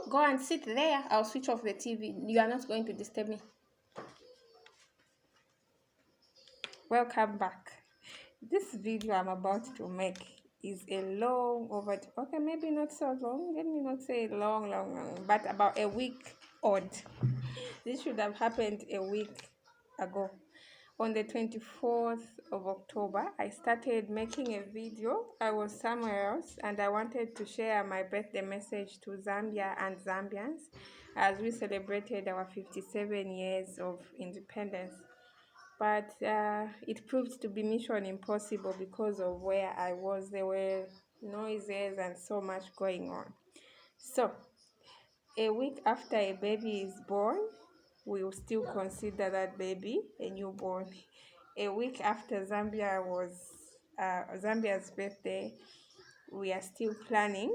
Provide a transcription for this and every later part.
Go and sit there. I'll switch off the TV. You are not going to disturb me. Welcome back. This video I'm about to make is a long overdue. Okay, maybe not so long. Let me not say long, but about a week odd. This should have happened a week ago. On the 24th of October, I started making a video. I was somewhere else and I wanted to share my birthday message to Zambia and Zambians as we celebrated our 57 years of independence. But it proved to be mission impossible because of where I was. There were noises and so much going on. So, a week after a baby is born, we will still consider that baby a newborn. A week after Zambia's birthday, we are still planning.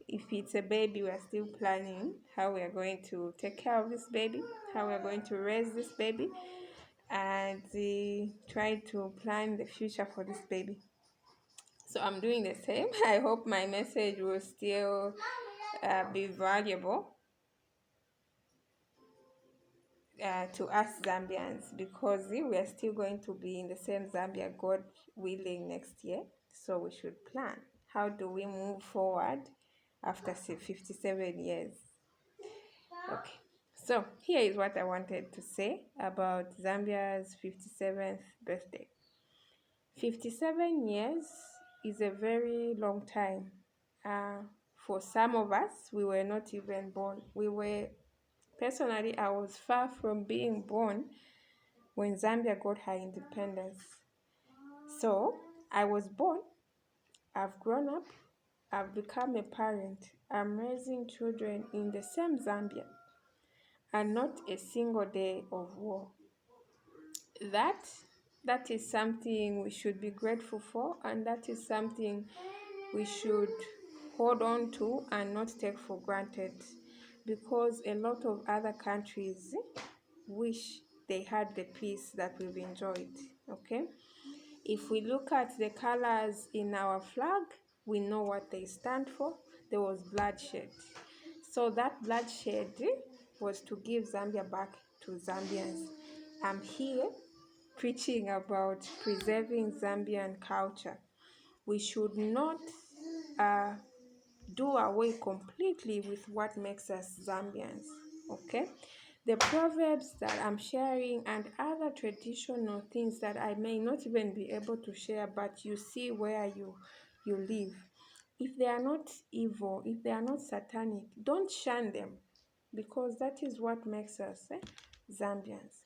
If it's a baby, we are still planning how we are going to take care of this baby, how we are going to raise this baby, and try to plan the future for this baby. So I'm doing the same. I hope my message will still be valuable to us Zambians, because we are still going to be in the same Zambia, God willing, next year. So we should plan. How do we move forward after 57 years? Okay, so here is what I wanted to say about Zambia's 57th birthday. 57 years is a very long time. For some of us, we were not even born. Personally, I was far from being born when Zambia got her independence. So, I was born, I've grown up, I've become a parent, I'm raising children in the same Zambia, and not a single day of war. That is something we should be grateful for, and that is something we should hold on to and not take for granted, because a lot of other countries wish they had the peace that we've enjoyed. Okay, if we look at the colors in our flag, we know what they stand for. There was bloodshed. So that bloodshed was to give Zambia back to Zambians. I'm here preaching about preserving Zambian culture. We should not do away completely with what makes us Zambians. Okay, the proverbs that I'm sharing and other traditional things that I may not even be able to share, but you see where you live, if they are not evil, if they are not satanic, don't shun them, because that is what makes us Zambians.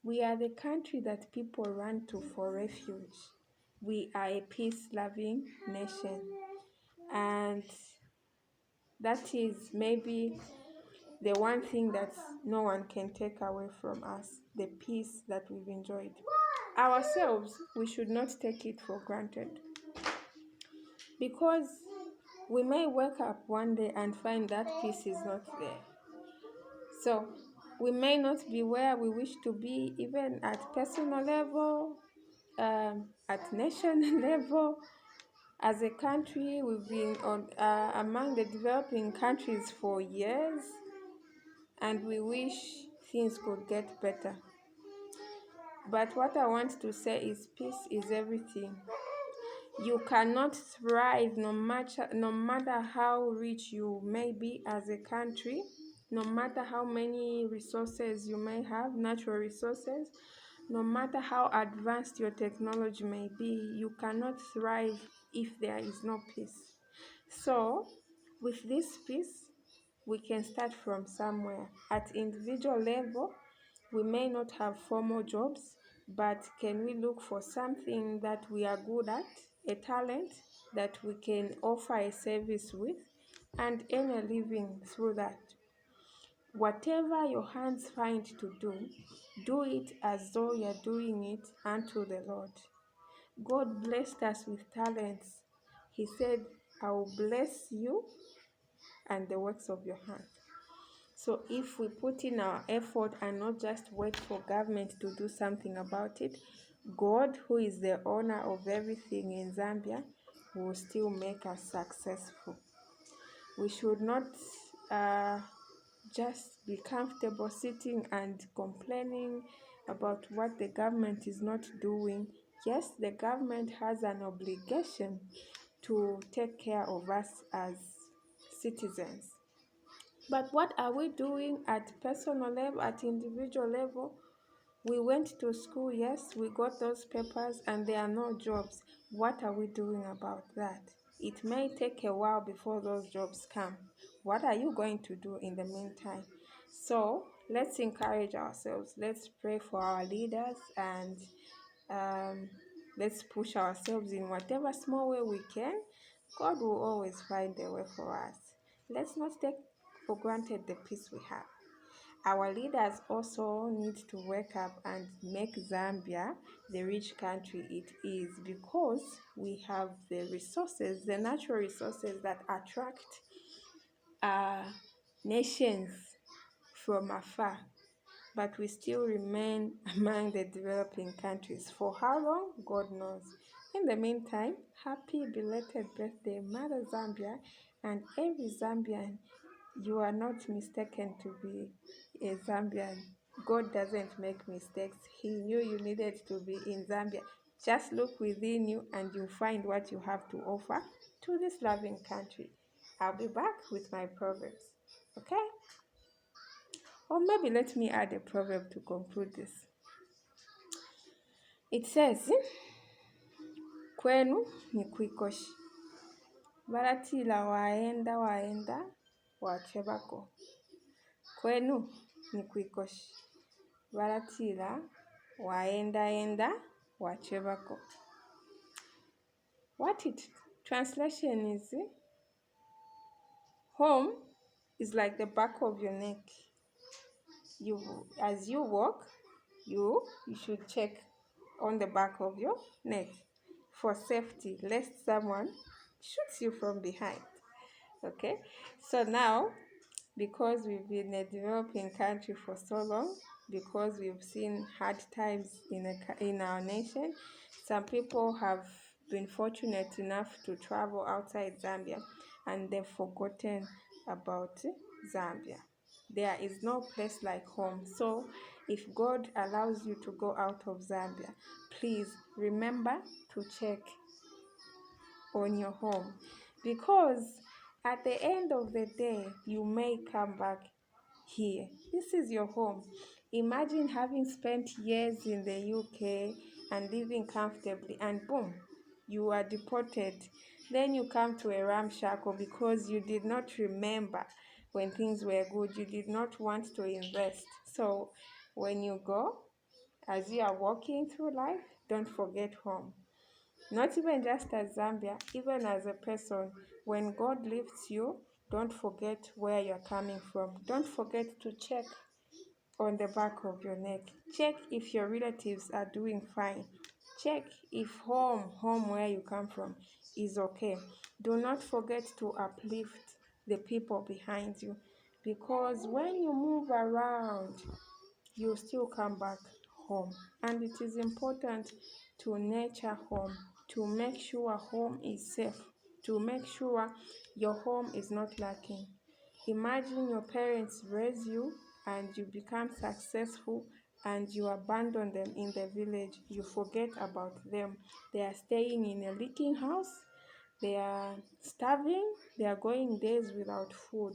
We are the country that people run to for refuge. We are a peace-loving nation, and that is maybe the one thing that no one can take away from us, the peace that we've enjoyed. Ourselves, we should not take it for granted, because we may wake up one day and find that peace is not there. So we may not be where we wish to be, even at personal level, at national level. As a country, we've been among the developing countries for years, and we wish things could get better. But what I want to say is peace is everything. You cannot thrive no matter how rich you may be as a country, no matter how many resources you may have, natural resources, no matter how advanced your technology may be, you cannot thrive if there is no peace. So, with this peace, we can start from somewhere. At individual level, we may not have formal jobs, but can we look for something that we are good at, a talent that we can offer a service with, and earn a living through that? Whatever your hands find to do it as though you're doing it unto the Lord. God blessed us with talents. He said, I will bless you and the works of your hand. So if we put in our effort and not just wait for government to do something about it, God, who is the owner of everything in Zambia, will still make us successful. We should not uh, just be comfortable sitting and complaining about what the government is not doing. Yes, the government has an obligation to take care of us as citizens. But what are we doing at personal level, at individual level? We went to school, yes, we got those papers, and there are no jobs. What are we doing about that? It may take a while before those jobs come. What are you going to do in the meantime? So let's encourage ourselves. Let's pray for our leaders, and um, let's push ourselves in whatever small way we can. God will always find a way for us. Let's not take for granted the peace we have. Our leaders also need to wake up and make Zambia the rich country it is, because we have the resources, the natural resources that attract nations from afar, but we still remain among the developing countries. For how long? God knows. In the meantime, happy belated birthday, Mother Zambia, and every Zambian. You are not mistaken to be a Zambian. God doesn't make mistakes. He knew you needed to be in Zambia. Just look within you and you'll find what you have to offer to this loving country. I'll be back with my proverbs. Okay? Or maybe let me add a proverb to conclude this. It says, kwenu nikwikoshi. Baratila waenda wachebako. Kwenu nikwikoshi. Baratila waenda wachebako. What it translation is, home is like the back of your neck. As you walk, you should check on the back of your neck for safety, lest someone shoots you from behind. Okay, so now, because we've been a developing country for so long, because we've seen hard times in our nation, some people have been fortunate enough to travel outside Zambia, and they've forgotten about Zambia. There is no place like home. So if God allows you to go out of Zambia, please remember to check on your home, because at the end of the day, you may come back here. This is your home. Imagine having spent years in the UK and living comfortably, and boom, you are deported. Then you come to a ramshackle because you did not remember when things were good. You did not want to invest. So when you go, as you are walking through life, don't forget home. Not even just as Zambia, even as a person, when God lifts you, don't forget where you're coming from. Don't forget to check on the back of your neck. Check if your relatives are doing fine. Check if home where you come from, is okay. Do not forget to uplift the people behind you, because when you move around, you still come back home. And it is important to nurture home, to make sure home is safe, to make sure your home is not lacking. Imagine your parents raise you and you become successful and you abandon them in the village. You forget about them. They are staying in a leaking house. They are starving. They are going days without food.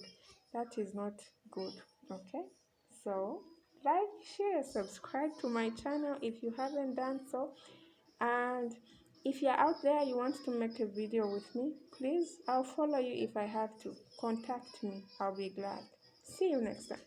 That is not good. Okay? So, like, share, subscribe to my channel if you haven't done so. And if you're out there, you want to make a video with me, please, I'll follow you if I have to. Contact me. I'll be glad. See you next time.